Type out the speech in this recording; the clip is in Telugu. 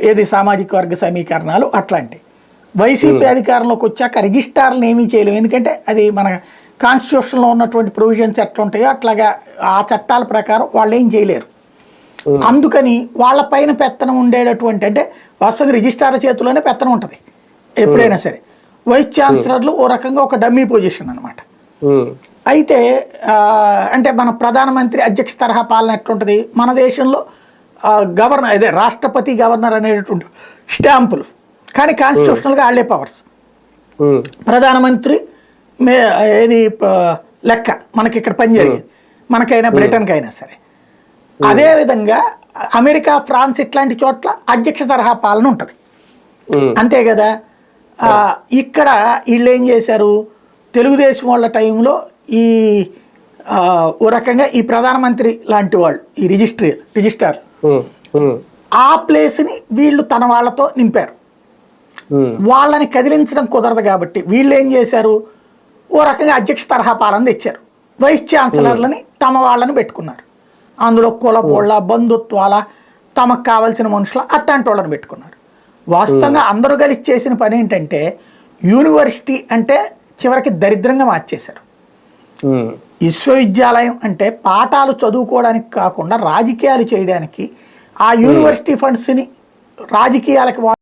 ఏది సామాజిక వర్గ సమీకరణాలు అట్లాంటివి. వైసీపీ అధికారంలోకి వచ్చాక రిజిస్ట్రార్లను ఏమీ చేయలేము, ఎందుకంటే అది మన కాన్స్టిట్యూషన్లో ఉన్నటువంటి ప్రొవిజన్స్ ఎట్లా ఉంటాయో అట్లాగా ఆ చట్టాల ప్రకారం వాళ్ళు ఏం చేయలేరు. అందుకని వాళ్ళ పైన పెత్తనం ఉండేటటువంటి, అంటే వాస్తవంగా రిజిస్ట్రార్ చేతిలోనే పెత్తనం ఉంటుంది ఎప్పుడైనా సరే. వైస్ ఛాన్సలర్లు ఓ రకంగా ఒక డమ్మీ పొజిషన్ అనమాట. అయితే అంటే మన ప్రధానమంత్రి అధ్యక్ష తరహా పాలన ఎట్లుంటుంది మన దేశంలో, గవర్నర్ అదే రాష్ట్రపతి గవర్నర్ అనేటువంటి స్టాంపులు, కానీ కాన్స్టిట్యూషనల్గా వాళ్ళే పవర్స్. ప్రధానమంత్రి ఏది లెక్క మనకి ఇక్కడ పని జరిగేది, మనకైనా బ్రిటన్కి అయినా సరే. అదేవిధంగా అమెరికా, ఫ్రాన్స్ ఇట్లాంటి చోట్ల అధ్యక్ష తరహా పాలన ఉంటుంది, అంతే కదా. ఇక్కడ వీళ్ళు ఏం చేశారు, తెలుగుదేశం వాళ్ళ టైంలో ఈ ఓ రకంగా ఈ ప్రధానమంత్రి లాంటి వాళ్ళు ఈ రిజిస్ట్రార్ ఆ ప్లేస్ని వీళ్ళు తన వాళ్ళతో నింపారు. వాళ్ళని కదిలించడం కుదరదు కాబట్టి వీళ్ళు ఏం చేశారు, ఓ రకంగా అధ్యక్ష తరహా పాలన తెచ్చారు. వైస్ ఛాన్సలర్లని తమ వాళ్ళని పెట్టుకున్నారు, అందులో కులపోళ్ళ బంధుత్వాల తమకు కావాల్సిన మనుషుల అట్లాంటి వాళ్ళని పెట్టుకున్నారు. వాస్తవంగా అందరూ కలిసి చేసిన పని ఏంటంటే యూనివర్సిటీ అంటే చివరికి దరిద్రంగా మార్చేశారు. విశ్వవిద్యాలయం అంటే పాఠాలు చదువుకోవడానికి కాకుండా రాజకీయాలు చేయడానికి, ఆ యూనివర్సిటీ ఫండ్స్ని రాజకీయాలకు